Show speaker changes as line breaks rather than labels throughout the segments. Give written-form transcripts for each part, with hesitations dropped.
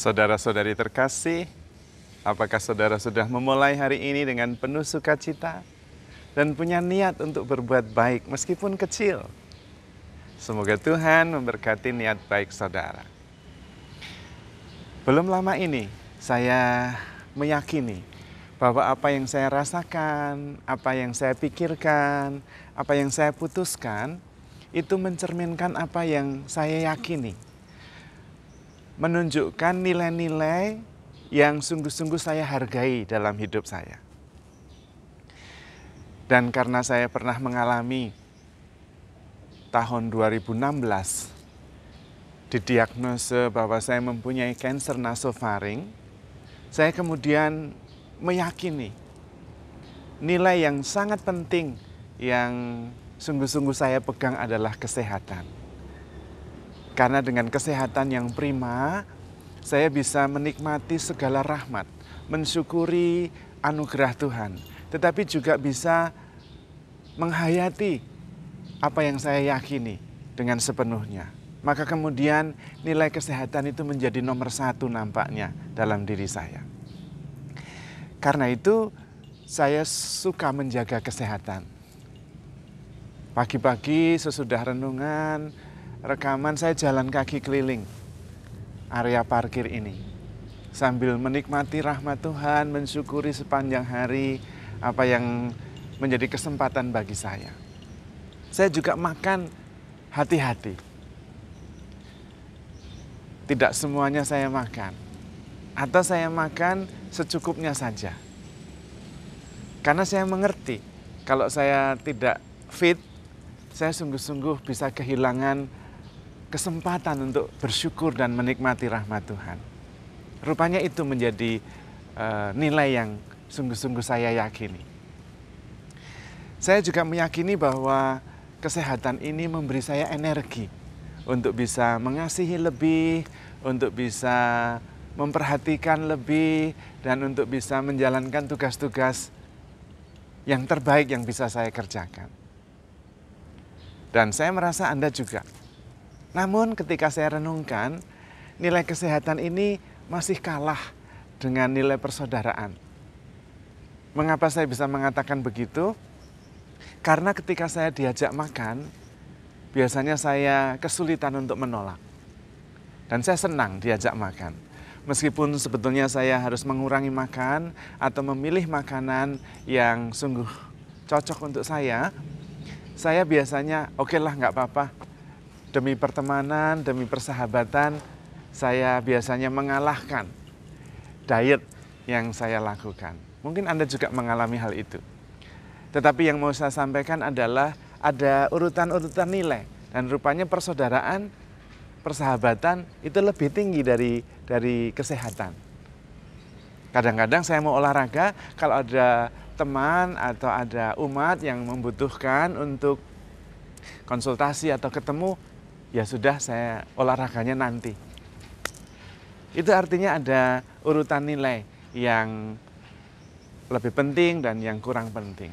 Saudara-saudari terkasih, apakah saudara sudah memulai hari ini dengan penuh sukacita dan punya niat untuk berbuat baik meskipun kecil? Semoga Tuhan memberkati niat baik saudara. Belum lama ini saya meyakini bahwa apa yang saya rasakan, apa yang saya pikirkan, apa yang saya putuskan, itu mencerminkan apa yang saya yakini. Menunjukkan nilai-nilai yang sungguh-sungguh saya hargai dalam hidup saya. Dan karena saya pernah mengalami tahun 2016 didiagnose bahwa saya mempunyai kanker nasofaring, saya kemudian meyakini nilai yang sangat penting yang sungguh-sungguh saya pegang adalah kesehatan. Karena dengan kesehatan yang prima, saya bisa menikmati segala rahmat, mensyukuri anugerah Tuhan, tetapi juga bisa menghayati apa yang saya yakini dengan sepenuhnya. Maka kemudian nilai kesehatan itu menjadi nomor satu nampaknya dalam diri saya. Karena itu saya suka menjaga kesehatan. Pagi-pagi sesudah renungan, rekaman, saya jalan kaki keliling area parkir ini. Sambil menikmati rahmat Tuhan, mensyukuri sepanjang hari apa yang menjadi kesempatan bagi saya. Saya juga makan hati-hati. Tidak semuanya saya makan. Atau saya makan secukupnya saja. Karena saya mengerti, kalau saya tidak fit, saya sungguh-sungguh bisa kehilangan kesempatan untuk bersyukur dan menikmati rahmat Tuhan. Rupanya itu menjadi nilai yang sungguh-sungguh saya yakini. Saya juga meyakini bahwa kesehatan ini memberi saya energi untuk bisa mengasihi lebih, untuk bisa memperhatikan lebih, dan untuk bisa menjalankan tugas-tugas yang terbaik yang bisa saya kerjakan. Dan saya merasa Anda juga. Namun ketika saya renungkan, nilai kesehatan ini masih kalah dengan nilai persaudaraan. Mengapa saya bisa mengatakan begitu? Karena ketika saya diajak makan, biasanya saya kesulitan untuk menolak. Dan saya senang diajak makan. Meskipun sebetulnya saya harus mengurangi makan atau memilih makanan yang sungguh cocok untuk saya biasanya oke lah nggak apa-apa. Demi pertemanan, demi persahabatan, saya biasanya mengalahkan diet yang saya lakukan. Mungkin Anda juga mengalami hal itu. Tetapi yang mau saya sampaikan adalah ada urutan-urutan nilai. Dan rupanya persaudaraan, persahabatan itu lebih tinggi dari kesehatan. Kadang-kadang saya mau olahraga, kalau ada teman atau ada umat yang membutuhkan untuk konsultasi atau ketemu, ya sudah, saya olahraganya nanti. Itu artinya ada urutan nilai yang lebih penting dan yang kurang penting.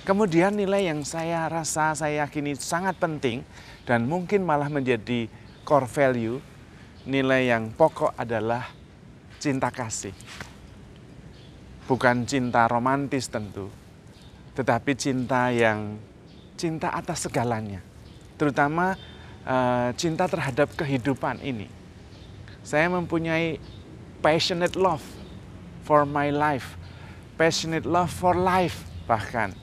Kemudian nilai yang saya rasa, saya yakini sangat penting dan mungkin malah menjadi core value, nilai yang pokok adalah cinta kasih. Bukan cinta romantis tentu, tetapi cinta atas segalanya. Terutama cinta terhadap kehidupan ini. Saya mempunyai passionate love for my life, passionate love for life bahkan.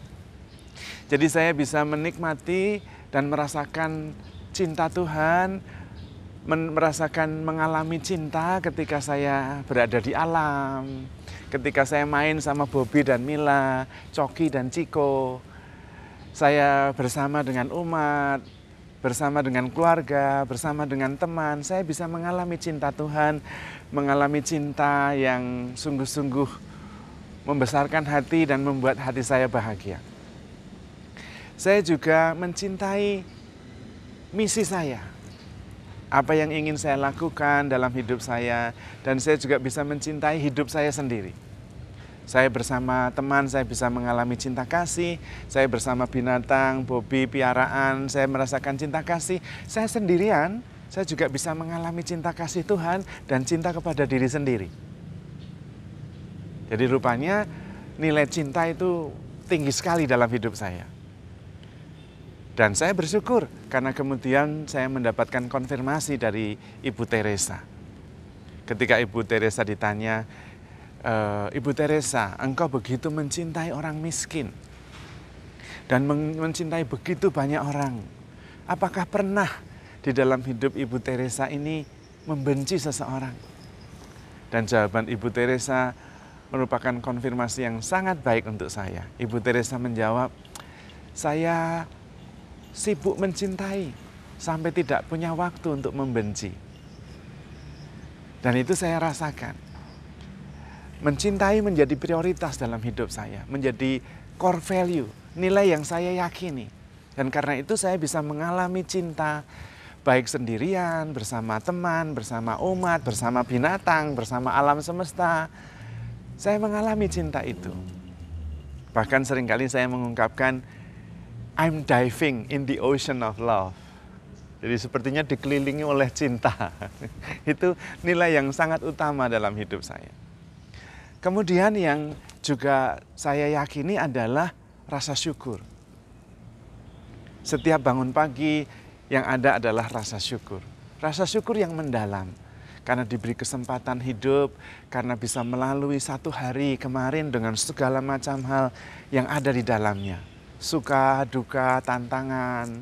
Jadi saya bisa menikmati dan merasakan cinta Tuhan, merasakan mengalami cinta ketika saya berada di alam, ketika saya main sama Bobby dan Mila, Coki dan Ciko, saya bersama dengan umat, bersama dengan keluarga, bersama dengan teman, saya bisa mengalami cinta Tuhan, mengalami cinta yang sungguh-sungguh membesarkan hati dan membuat hati saya bahagia. Saya juga mencintai misi saya, apa yang ingin saya lakukan dalam hidup saya, dan saya juga bisa mencintai hidup saya sendiri. Saya bersama teman, saya bisa mengalami cinta kasih. Saya bersama binatang, Bobby, piaraan, saya merasakan cinta kasih. Saya sendirian, saya juga bisa mengalami cinta kasih Tuhan dan cinta kepada diri sendiri. Jadi rupanya nilai cinta itu tinggi sekali dalam hidup saya. Dan saya bersyukur karena kemudian saya mendapatkan konfirmasi dari Ibu Teresa. Ketika Ibu Teresa ditanya, Ibu Teresa, engkau begitu mencintai orang miskin dan mencintai begitu banyak orang. Apakah pernah di dalam hidup Ibu Teresa ini membenci seseorang? Dan jawaban Ibu Teresa merupakan konfirmasi yang sangat baik untuk saya. Ibu Teresa menjawab, saya sibuk mencintai sampai tidak punya waktu untuk membenci. Dan itu saya rasakan. Mencintai menjadi prioritas dalam hidup saya, menjadi core value, nilai yang saya yakini. Dan karena itu saya bisa mengalami cinta, baik sendirian, bersama teman, bersama umat, bersama binatang, bersama alam semesta. Saya mengalami cinta itu. Bahkan seringkali saya mengungkapkan, I'm diving in the ocean of love. Jadi sepertinya dikelilingi oleh cinta. Itu nilai yang sangat utama dalam hidup saya. Kemudian yang juga saya yakini adalah rasa syukur. Setiap bangun pagi yang ada adalah rasa syukur. Rasa syukur yang mendalam. Karena diberi kesempatan hidup, karena bisa melalui satu hari kemarin dengan segala macam hal yang ada di dalamnya. Suka, duka, tantangan,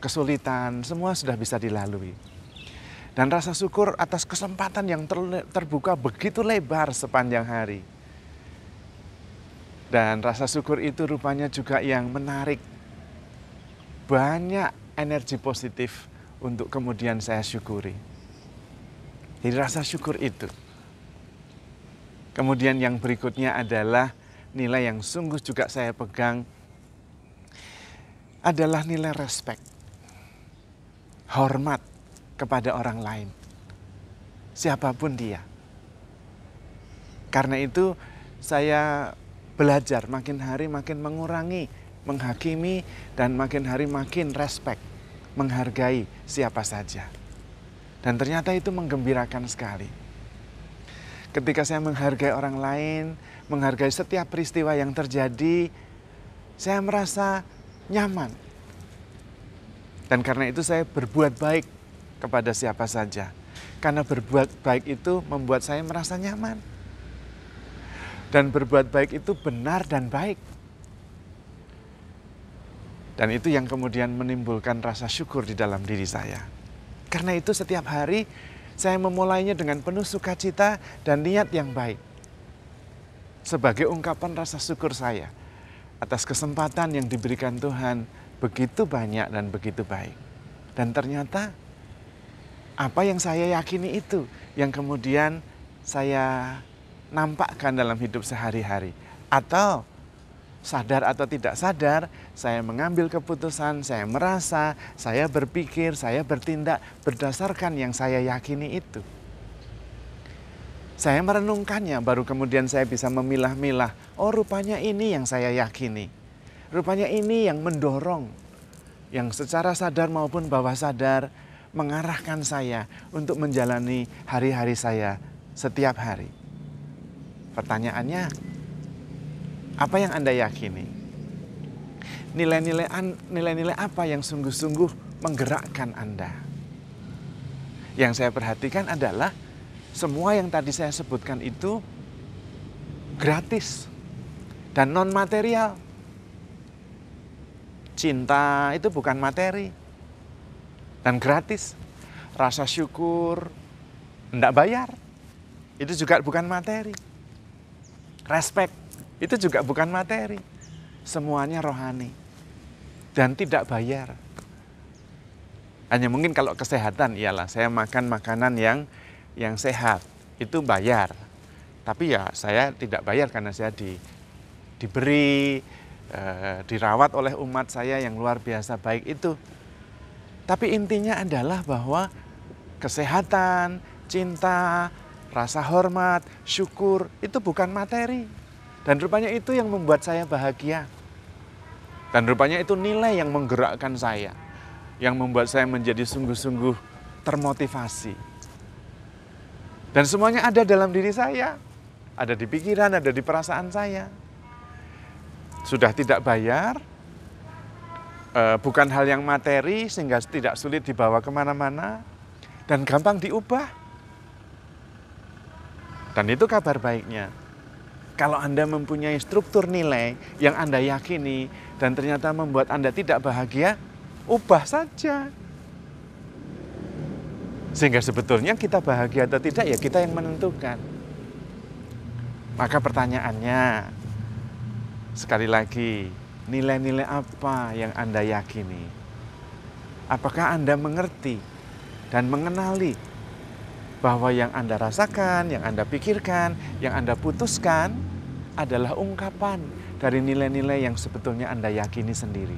kesulitan, semua sudah bisa dilalui. Dan rasa syukur atas kesempatan yang terbuka begitu lebar sepanjang hari. Dan rasa syukur itu rupanya juga yang menarik banyak energi positif untuk kemudian saya syukuri. Jadi rasa syukur itu. Kemudian yang berikutnya adalah nilai yang sungguh juga saya pegang adalah nilai respect, hormat kepada orang lain, siapapun dia. Karena itu saya belajar makin hari makin mengurangi, menghakimi, dan makin hari makin respect, menghargai siapa saja. Dan ternyata itu menggembirakan sekali. Ketika saya menghargai orang lain, menghargai setiap peristiwa yang terjadi, saya merasa nyaman. Dan karena itu saya berbuat baik kepada siapa saja. Karena berbuat baik itu membuat saya merasa nyaman. Dan berbuat baik itu benar dan baik. Dan itu yang kemudian menimbulkan rasa syukur di dalam diri saya. Karena itu setiap hari saya memulainya dengan penuh sukacita dan niat yang baik. Sebagai ungkapan rasa syukur saya atas kesempatan yang diberikan Tuhan begitu banyak dan begitu baik. Dan ternyata apa yang saya yakini itu yang kemudian saya nampakkan dalam hidup sehari-hari. Atau sadar atau tidak sadar, saya mengambil keputusan, saya merasa, saya berpikir, saya bertindak berdasarkan yang saya yakini itu. Saya merenungkannya, baru kemudian saya bisa memilah-milah. Oh, rupanya ini yang saya yakini. Rupanya ini yang mendorong, yang secara sadar maupun bawah sadar mengarahkan saya untuk menjalani hari-hari saya setiap hari. Pertanyaannya, apa yang Anda yakini? Nilai-nilai apa yang sungguh-sungguh menggerakkan Anda? Yang saya perhatikan adalah semua yang tadi saya sebutkan itu gratis dan non-material. Cinta itu bukan materi dan gratis. Rasa syukur enggak bayar, itu juga bukan materi. Respect itu juga bukan materi, semuanya rohani dan tidak bayar. Hanya mungkin kalau kesehatan, iyalah saya makan makanan yang sehat, itu bayar. Tapi ya saya tidak bayar karena saya diberi, dirawat oleh umat saya yang luar biasa baik itu. Tapi intinya adalah bahwa kesehatan, cinta, rasa hormat, syukur itu bukan materi. Dan rupanya itu yang membuat saya bahagia. Dan rupanya itu nilai yang menggerakkan saya. yang membuat saya menjadi sungguh-sungguh termotivasi. Dan semuanya ada dalam diri saya, ada di pikiran, ada di perasaan saya. Sudah tidak bayar, bukan hal yang materi sehingga tidak sulit dibawa kemana-mana, dan gampang diubah. Dan itu kabar baiknya. Kalau Anda mempunyai struktur nilai yang Anda yakini dan ternyata membuat Anda tidak bahagia, ubah saja. Sehingga sebetulnya kita bahagia atau tidak ya kita yang menentukan. Maka pertanyaannya, sekali lagi, nilai-nilai apa yang Anda yakini? Apakah Anda mengerti dan mengenali bahwa yang Anda rasakan, yang Anda pikirkan, yang Anda putuskan adalah ungkapan dari nilai-nilai yang sebetulnya Anda yakini sendiri.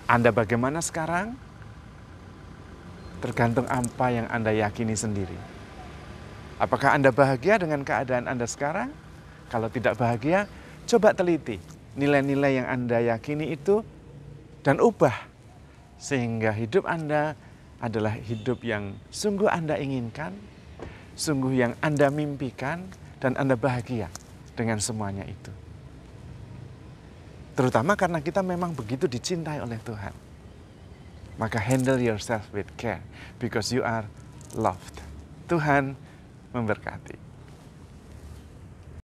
Anda bagaimana sekarang? Tergantung apa yang Anda yakini sendiri. Apakah Anda bahagia dengan keadaan Anda sekarang? Kalau tidak bahagia, coba teliti nilai-nilai yang Anda yakini itu dan ubah. Sehingga hidup Anda adalah hidup yang sungguh Anda inginkan, sungguh yang Anda mimpikan, dan Anda bahagia dengan semuanya itu. Terutama karena kita memang begitu dicintai oleh Tuhan. Maka handle yourself with care, because you are loved. Tuhan memberkati.